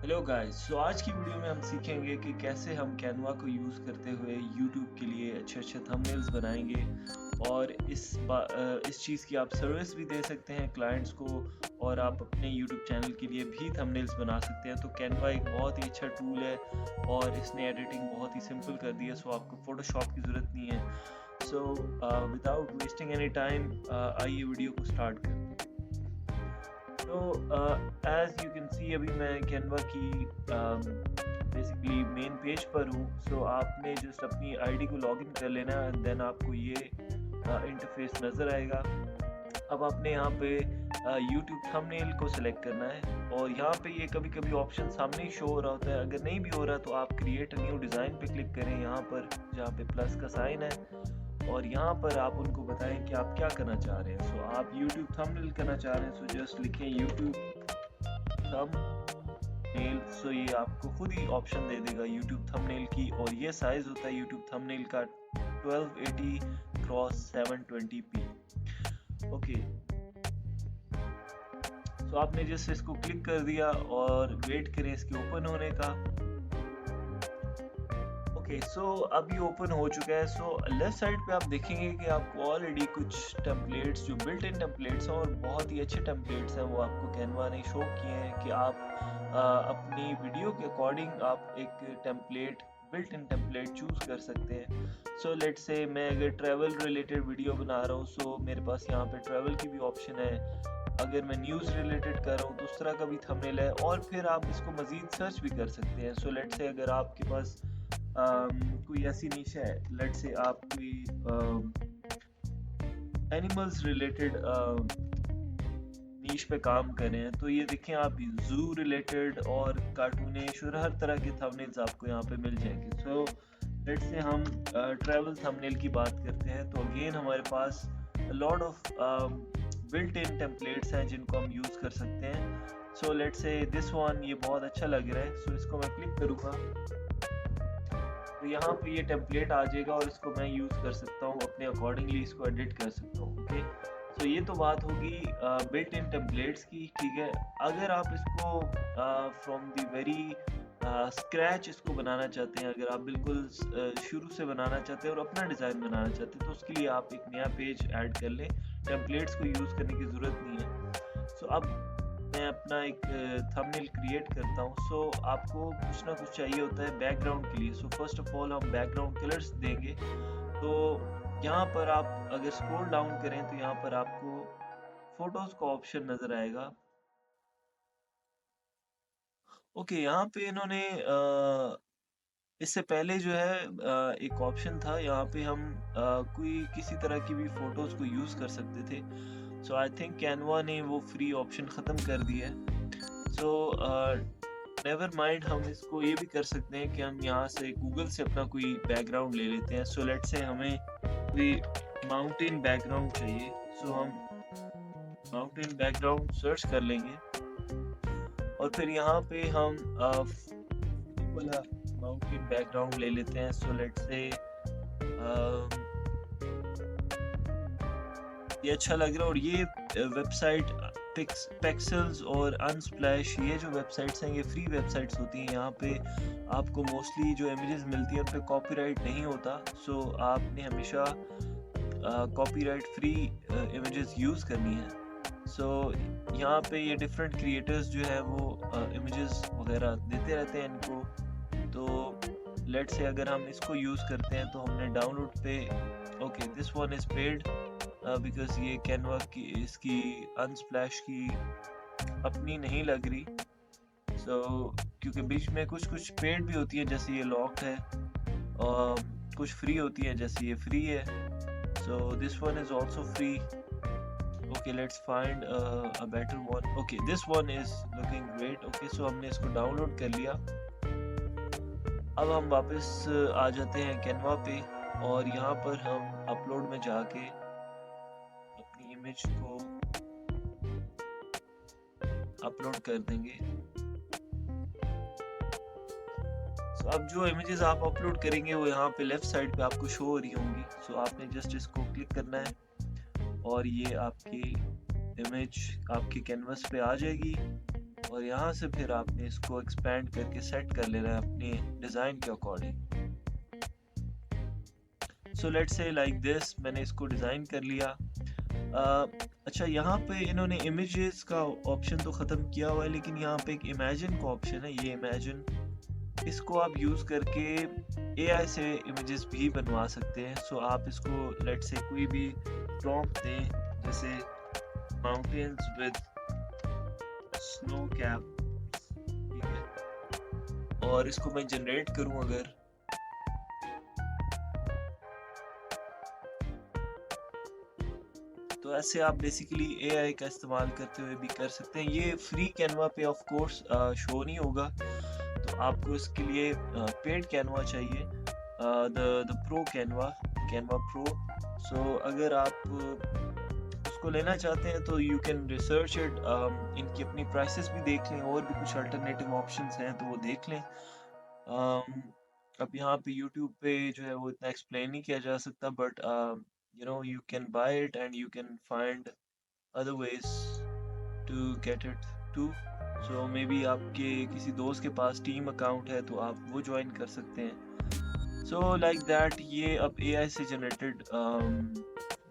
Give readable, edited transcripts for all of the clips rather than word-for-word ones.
Hello guys. आज की video में हम सीखेंगे कि कैसे हम कैनवा को यूज़ करते हुए यूट्यूब के लिए अच्छे अच्छे थंबनेल्स बनाएंगे और इस चीज़ की आप सर्विस भी दे सकते हैं क्लाइंट्स को। और आप अपने यूट्यूब चैनल के लिए भी थंबनेल्स बना सकते हैं। तो कैनवा एक बहुत ही अच्छा टूल है और इसने एडिटिंग बहुत ही सिंपल कर दी है। सो आपको फोटोशॉप की ज़रूरत नहीं है। So without wasting any time आइए वीडियो को स्टार्ट करते हैं। तो एज यू कैन सी अभी मैं कैनवा की बेसिकली मेन पेज पर हूँ। आपने जस्ट अपनी आईडी को लॉगिन कर लेना है एंड देन आपको ये इंटरफेस नज़र आएगा। अब आपने यहाँ पे यूट्यूब थंबनेल को सिलेक्ट करना है और यहाँ पे ये कभी कभी ऑप्शन सामने ही शो हो रहा होता है। अगर नहीं भी हो रहा तो आप क्रिएट न्यू डिज़ाइन पे क्लिक करें यहाँ पर जहाँ पे प्लस का साइन है और यहाँ पर आप उनको बताएं कि आप क्या करना चाह रहे हैं। आप YouTube थंबनेल करना चाह रहे हैं जस्ट लिखें YouTube थंबनेल। ये आपको खुद ही ऑप्शन दे देगा YouTube थंबनेल की और ये साइज होता है YouTube थंबनेल का 1280 क्रॉस 720p। ओके, आपने जस्ट इसको क्लिक कर दिया और वेट करें इसके ओपन होने का। ओके, अब ये ओपन हो चुका है। लेफ्ट साइड पे आप देखेंगे कि आपको ऑलरेडी कुछ टेम्पलेट्स जो बिल्ट इन टेम्पलेट्स हैं और बहुत ही अच्छे टेम्पलेट्स हैं वो आपको कैनवा ने शो किए हैं कि आप अपनी वीडियो के अकॉर्डिंग आप एक template built in template choose कर सकते हैं। लेट्स से मैं अगर ट्रैवल रिलेटेड वीडियो बना रहा हूँ मेरे पास यहाँ पे ट्रैवल की भी ऑप्शन है। अगर मैं न्यूज़ रिलेटेड कर रहा हूँ तो उस तरह का भी थंबनेल है और फिर आप इसको मज़ीद सर्च भी कर सकते हैं। लेट्स से अगर आपके पास कोई ऐसी नीश है, लेट्स से आप कोई एनिमल्स रिलेटेड नीश पे काम कर रहे हैं तो ये देखें आप जू रिलेटेड और कार्टूनिश और हर तरह के थंबनेल्स आपको यहाँ पे मिल जाएंगे। लेट्स से हम ट्रैवल थंबनेल की बात करते हैं तो अगेन हमारे पास lot of built in templates हैं जिनको हम यूज़ कर सकते हैं। लेट्स से दिस वन ये बहुत अच्छा लग रहा है। इसको मैं क्लिक करूँगा तो यहाँ पे ये टेम्पलेट आ जाएगा और इसको मैं यूज़ कर सकता हूँ अपने अकॉर्डिंगली, इसको एडिट कर सकता हूँ। ओके, ये तो बात होगी बिल्ट इन टेम्पलेट्स की। ठीक है, अगर आप इसको फ्रॉम द वेरी स्क्रैच इसको बनाना चाहते हैं, अगर आप बिल्कुल शुरू से बनाना चाहते हैं और अपना डिज़ाइन बनाना चाहते हैं तो उसके लिए आप एक नया पेज ऐड कर लें। टेम्पलेट्स को यूज़ करने की ज़रूरत नहीं है। अब मैं अपना एक थंबनेल क्रिएट करता हूँ। आपको कुछ ना कुछ चाहिए होता है बैकग्राउंड के लिए। फर्स्ट ऑफ ऑल हम बैकग्राउंड कलर्स देंगे। तो यहाँ पर आप अगर स्क्रॉल डाउन करें तो यहाँ पर आपको फोटोज का ऑप्शन नजर आएगा। ओके, यहाँ पे इन्होंने इससे पहले जो है एक ऑप्शन था, यहाँ पे हम कोई किसी तरह की भी फोटोज को यूज कर सकते थे। आई थिंक कैनवा ने वो फ्री ऑप्शन ख़त्म कर दिया है। नेवर माइंड, हम इसको ये भी कर सकते हैं कि हम यहाँ से गूगल से अपना कोई बैकग्राउंड ले लेते हैं। लेट्स से हमें कोई माउंटेन बैकग्राउंड चाहिए। हम माउंटेन बैकग्राउंड सर्च कर लेंगे और फिर यहाँ पे हम वाला माउंटेन बैकग्राउंड ले लेते हैं। लेट्स से ये अच्छा लग रहा है। और ये वेबसाइट पिक्सेल्स और अनस्प्लैश, ये जो वेबसाइट्स हैं ये फ्री वेबसाइट्स होती हैं। यहाँ पे आपको मोस्टली जो इमेजेस मिलती हैं उन पे कॉपीराइट नहीं होता। आपने हमेशा कॉपीराइट फ्री इमेजेस यूज़ करनी है। यहाँ पे ये डिफरेंट क्रिएटर्स जो है वो इमेजेस वगैरह देते रहते हैं इनको। तो लेट्स से अगर हम इसको यूज़ करते हैं तो हमने डाउनलोड पे, okay this one is paid because ये कैनवा की इसकी अनस्प्लैश की अपनी नहीं लग रही। क्योंकि बीच में कुछ पेड भी होती है जैसे ये लॉक है और कुछ फ्री होती है जैसे ये फ्री है। This one is also free. Okay, let's find a better one. Okay, this one is looking great. Okay, हमने इसको डाउनलोड कर लिया। अब हम वापस आ जाते हैं कैनवा पे और यहाँ पर हम अपलोड में जाके अपनी इमेज को अपलोड कर देंगे। अब जो इमेजेस आप अपलोड करेंगे वो यहाँ पे लेफ्ट साइड पे आपको शो हो रही होंगी। आपने जस्ट इसको क्लिक करना है और ये आपकी इमेज आपके कैनवस पे आ जाएगी। और यहाँ से फिर आपने इसको एक्सपेंड करके सेट कर लेना है अपनी डिज़ाइन के according. So let's say like this, मैंने इसको डिज़ाइन कर लिया। अच्छा, यहाँ पे इन्होंने इमेजेस का ऑप्शन तो ख़त्म किया हुआ है, लेकिन यहाँ पे एक इमेजिन का ऑप्शन है, ये इमेजिन, इसको आप यूज़ करके एआई से इमेजेस भी बनवा सकते हैं। सो आप इसको लेट्स से कोई भी प्रॉम्प्ट दें, जैसे माउंटेन्स विद स्नो कैप, ठीक है, और इसको मैं जनरेट करूं अगर, तो ऐसे आप बेसिकली एआई का इस्तेमाल करते हुए भी कर सकते हैं। ये फ्री कैनवा पे ऑफ कोर्स शो नहीं होगा, तो आपको इसके लिए पेड कैनवा चाहिए, द प्रो कैनवा प्रो। सो अगर आप उसको लेना चाहते हैं तो यू कैन रिसर्च इट, इनकी अपनी प्राइसेस भी देख लें, और भी कुछ अल्टरनेटिव ऑप्शंस हैं तो वो देख लें। अब यहाँ पे यूट्यूब पे जो है वो इतना एक्सप्लेन नहीं किया जा सकता, but you know, you can buy it and you can find other ways to get it too. So maybe आपके किसी दोस्त के पास टीम अकाउंट है तो आप वो ज्वाइन कर सकते हैं। So like that, ये अब AI से जनरेटेड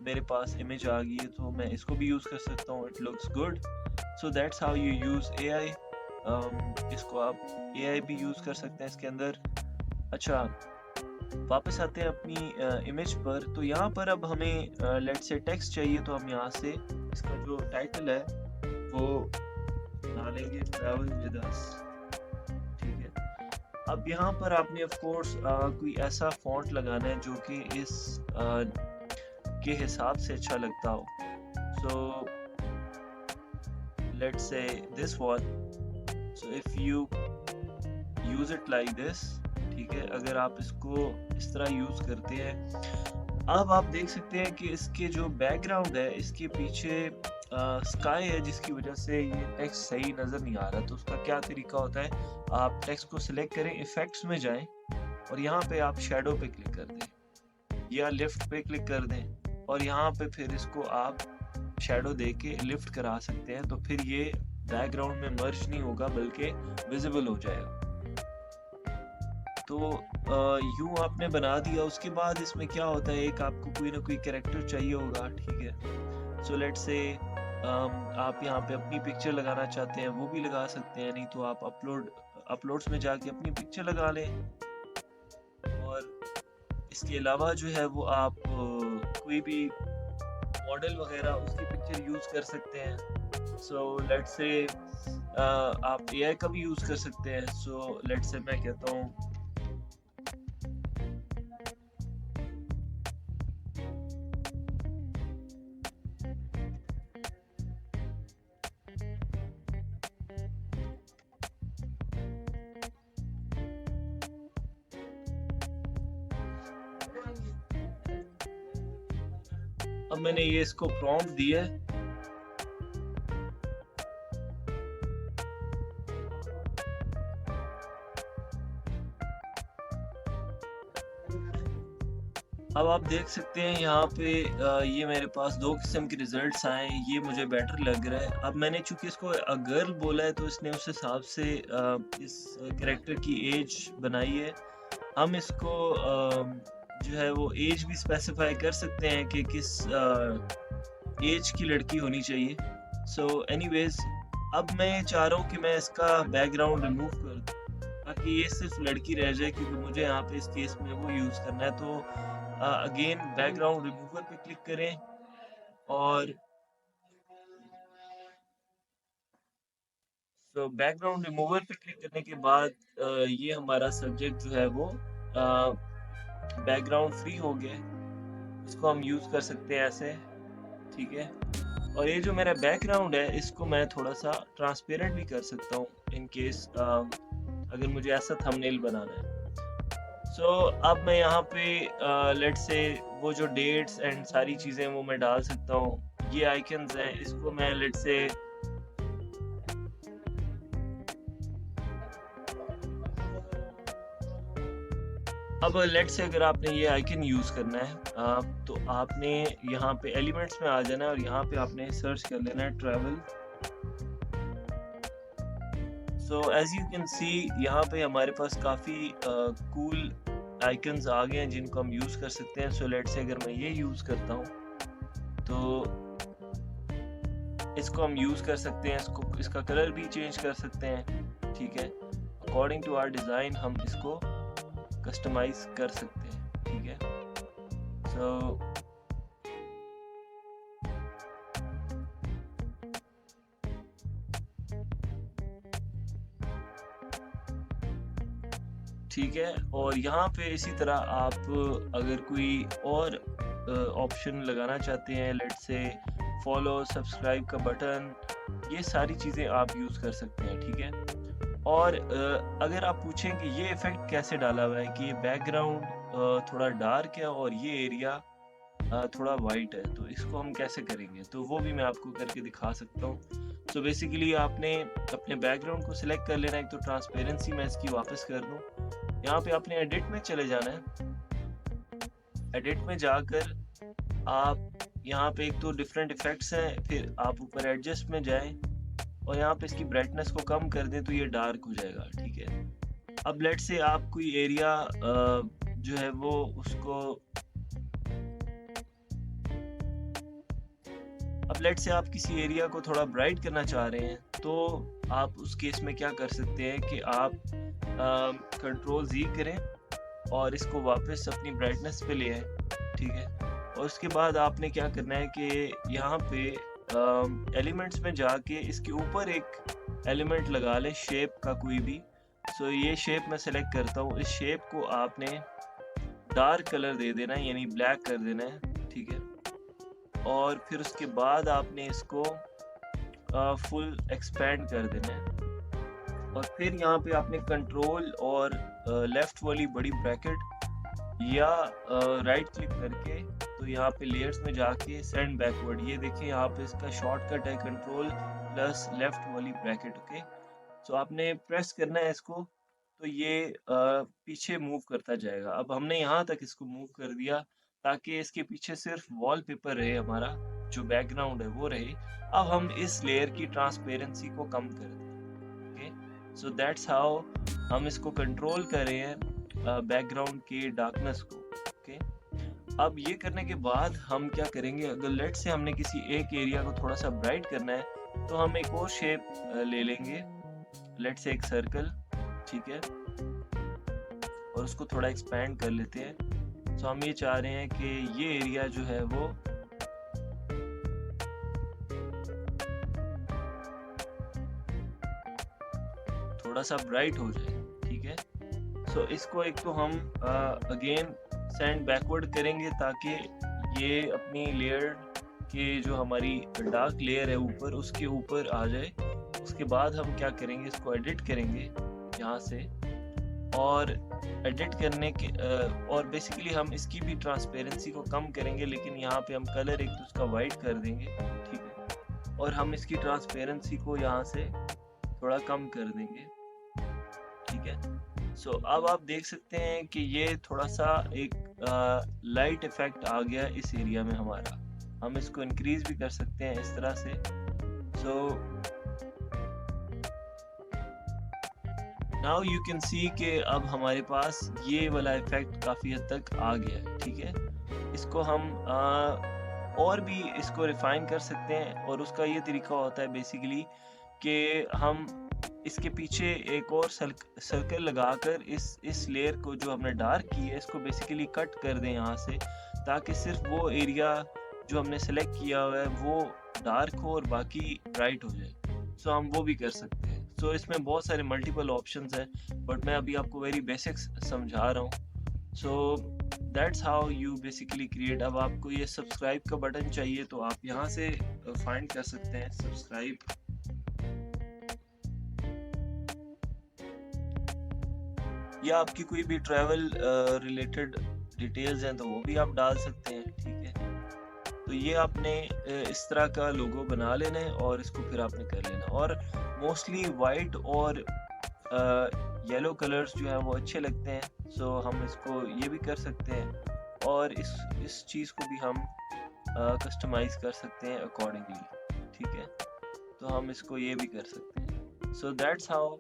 मेरे पास इमेज आ गई है, तो मैं इसको भी यूज़ कर सकता हूँ। It looks good. So that's how you use AI. इसको आप AI भी यूज़ कर सकते हैं इसके अंदर। अच्छा, वापस आते हैं अपनी इमेज पर। तो यहाँ पर अब हमें लेट्स से टेक्स्ट चाहिए, तो हम यहाँ से इसका जो टाइटल है वो डालेंगे, ट्रैवल विद अस, ठीक है। अब यहाँ पर आपने ऑफ कोर्स कोई ऐसा फॉन्ट लगाना है जो कि इस के हिसाब से अच्छा लगता हो। So let's say this one. So if you use it like this, ठीक है, अगर आप इसको इस तरह यूज करते हैं, अब आप देख सकते हैं कि इसके जो बैकग्राउंड है, इसके पीछे स्काई है, जिसकी वजह से ये टेक्स्ट सही नजर नहीं आ रहा। तो उसका क्या तरीका होता है, आप टेक्स्ट को सिलेक्ट करें, इफेक्ट्स में जाएं और यहाँ पे आप शैडो पे क्लिक कर दें या लिफ्ट पे क्लिक कर दें, और यहाँ पे फिर इसको आप शैडो दे के लिफ्ट करा सकते हैं। तो फिर ये बैकग्राउंड में मर्ज नहीं होगा बल्कि विजिबल हो जाएगा। तो यूं आपने बना दिया। उसके बाद इसमें क्या होता है, एक आपको कोई ना कोई कैरेक्टर चाहिए होगा, ठीक है। सो लेट्स से आप यहाँ पे अपनी पिक्चर लगाना चाहते हैं, वो भी लगा सकते हैं, नहीं तो आप अपलोड्स में जाके अपनी पिक्चर लगा लें। और इसके अलावा जो है वो आप कोई भी मॉडल वगैरह उसकी पिक्चर यूज कर सकते हैं। सो लेट्स से आप एआई का भी यूज कर सकते हैं। सो लेट्स से मैं कहता हूँ अब मैंने ये इसको प्रॉम्प्ट दिया है, अब आप देख सकते हैं यहाँ पे ये मेरे पास दो किस्म के रिजल्ट्स आए, ये मुझे बेटर लग रहा है। अब मैंने चूंकि इसको गर्ल बोला है तो इसने उस हिसाब से इस कैरेक्टर की एज बनाई है। हम इसको जो है वो एज भी स्पेसिफाई कर सकते हैं कि किस एज की लड़की होनी चाहिए। सो एनीवेज, अब मैं चाह रहा हूँ कि मैं इसका बैकग्राउंड रिमूव कर दूँ ताकि ये सिर्फ लड़की रह जाए, क्योंकि मुझे यहाँ पे इस केस में वो यूज़ करना है। तो अगेन बैकग्राउंड रिमूवर पे क्लिक करें और बैकग्राउंड रिमूवर पे क्लिक करने के बाद ये हमारा सब्जेक्ट जो है वो बैकग्राउंड फ्री हो गया। इसको हम यूज कर सकते हैं ऐसे, ठीक है। और ये जो मेरा बैकग्राउंड है इसको मैं थोड़ा सा ट्रांसपेरेंट भी कर सकता हूँ इन केस अगर मुझे ऐसा थंबनेल बनाना है। सो अब मैं यहाँ पे लेट्स से वो जो डेट्स एंड सारी चीज़ें वो मैं डाल सकता हूँ। ये आइकन्स हैं, इसको मैं लेट्स से अब लेट्स से अगर आपने ये आइकन यूज़ करना है तो आपने यहाँ पे एलिमेंट्स में आ जाना है और यहाँ पे आपने सर्च कर लेना है travel so as you can see यहाँ पे हमारे पास काफ़ी कूल आइकन्स आ गए हैं जिनको हम यूज़ कर सकते हैं। सो लेट्स से अगर मैं ये यूज़ करता हूँ तो इसको हम यूज़ कर सकते हैं, इसका कलर भी चेंज कर सकते हैं, ठीक है। अकॉर्डिंग टू आवर डिज़ाइन हम इसको कस्टमाइज कर सकते हैं, ठीक है। सो ठीक है, और यहाँ पे इसी तरह आप अगर कोई और ऑप्शन लगाना चाहते हैं, लेट्स से फॉलो सब्सक्राइब का बटन, ये सारी चीज़ें आप यूज़ कर सकते हैं, ठीक है। और अगर आप पूछें कि ये इफ़ेक्ट कैसे डाला हुआ है कि ये बैकग्राउंड थोड़ा डार्क है और ये एरिया थोड़ा वाइट है, तो इसको हम कैसे करेंगे, तो वो भी मैं आपको करके दिखा सकता हूँ। तो बेसिकली आपने अपने बैकग्राउंड को सिलेक्ट कर लेना है। एक तो ट्रांसपेरेंसी मैं इसकी वापस कर दूँ, यहाँ पे आपने एडिट में चले जाना है। एडिट में जाकर आप यहाँ पे एक तो डिफरेंट इफेक्ट्स हैं, फिर आप ऊपर एडजस्ट में जाएं और यहाँ पे इसकी ब्राइटनेस को कम कर दें तो ये डार्क हो जाएगा, ठीक है। अब लेट से आप कोई एरिया जो है वो उसको अब लेट से आप किसी एरिया को थोड़ा ब्राइट करना चाह रहे हैं, तो आप उस केस में क्या कर सकते हैं कि आप कंट्रोल Z करें और इसको वापस अपनी ब्राइटनेस पे ले आए, ठीक है। और उसके बाद आपने क्या करना है कि यहाँ पे एलिमेंट्स में जाके इसके ऊपर एक एलिमेंट लगा लें, शेप का कोई भी। सो ये शेप मैं सेलेक्ट करता हूँ। इस शेप को आपने डार्क कलर दे देना है, यानी ब्लैक कर देना है, ठीक है। और फिर उसके बाद आपने इसको फुल एक्सपेंड कर देना है और फिर यहाँ पे आपने कंट्रोल और लेफ्ट वाली बड़ी ब्रैकेट या राइट क्लिक करके तो यहाँ पे लेयर्स में जाके सेंड बैकवर्ड, ये देखिए यहाँ पे इसका शॉर्टकट है कंट्रोल प्लस लेफ्ट वाली ब्रैकेट, ओके। सो आपने प्रेस करना है इसको तो ये पीछे मूव करता जाएगा। अब हमने यहाँ तक इसको मूव कर दिया ताकि इसके पीछे सिर्फ वॉलपेपर रहे, हमारा जो बैकग्राउंड है वो रहे। अब हम इस लेयर की ट्रांसपेरेंसी को कम कर दें, ओके। सो दैट्स हाउ हम इसको कंट्रोल कर रहे हैं बैकग्राउंड के डार्कनेस को, ओके। अब ये करने के बाद हम क्या करेंगे, अगर लेट से हमने किसी एक एरिया को थोड़ा सा ब्राइट करना है तो हम एक और शेप ले लेंगे, लेट से एक सर्कल, ठीक है, और उसको थोड़ा एक्सपैंड कर लेते हैं। तो हम ये चाह रहे हैं कि ये एरिया जो है वो थोड़ा सा ब्राइट हो जाए, ठीक है। सो इसको एक तो हम अगेन सेंड बैकवर्ड करेंगे ताकि ये अपनी लेयर के जो हमारी डार्क लेयर है ऊपर, उसके ऊपर आ जाए। उसके बाद हम क्या करेंगे, इसको एडिट करेंगे यहाँ से और एडिट करने के और बेसिकली हम इसकी भी ट्रांसपेरेंसी को कम करेंगे, लेकिन यहाँ पे हम कलर एक तो उसका वाइट कर देंगे, ठीक है, और हम इसकी ट्रांसपेरेंसी को यहाँ से थोड़ा कम कर देंगे, ठीक है। सो अब आप देख सकते हैं कि ये थोड़ा सा एक लाइट इफेक्ट आ गया इस एरिया में हमारा। हम इसको इंक्रीज भी कर सकते हैं इस तरह से। सो नाउ यू कैन सी कि अब हमारे पास ये वाला इफेक्ट काफ़ी हद तक आ गया है, ठीक है। इसको हम और भी इसको रिफाइन कर सकते हैं और उसका ये तरीका होता है बेसिकली कि हम इसके पीछे एक और सर्कल लगाकर इस लेयर को जो हमने डार्क की है इसको बेसिकली कट कर दें यहाँ से, ताकि सिर्फ वो एरिया जो हमने सेलेक्ट किया हुआ है वो डार्क हो और बाकी ब्राइट हो जाए। सो हम वो भी कर सकते हैं। सो इसमें बहुत सारे मल्टीपल ऑप्शंस हैं, बट मैं अभी आपको वेरी बेसिक्स समझा रहा हूँ। सो that's how you basically create. अब आपको ये सब्सक्राइब का बटन चाहिए तो आप यहाँ से फाइंड कर सकते हैं सब्सक्राइब, या आपकी कोई भी ट्रैवल रिलेटेड डिटेल्स हैं तो वो भी आप डाल सकते हैं, ठीक है। तो ये आपने इस तरह का लोगो बना लेना है और इसको फिर आपने कर लेना। और मोस्टली वाइट और येलो कलर्स जो है वो अच्छे लगते हैं, सो हम इसको ये भी कर सकते हैं और इस चीज़ को भी हम कस्टमाइज कर सकते हैं अकॉर्डिंगली, ठीक है। तो हम इसको ये भी कर सकते हैं। सो दैट्स हाउ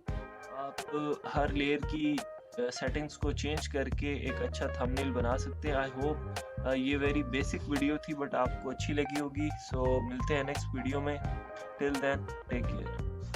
आप हर लेयर की सेटिंग्स को चेंज करके एक अच्छा थंबनेल बना सकते हैं। आई होप ये वेरी बेसिक वीडियो थी बट आपको अच्छी लगी होगी। सो मिलते हैं नेक्स्ट वीडियो में। Till then take care.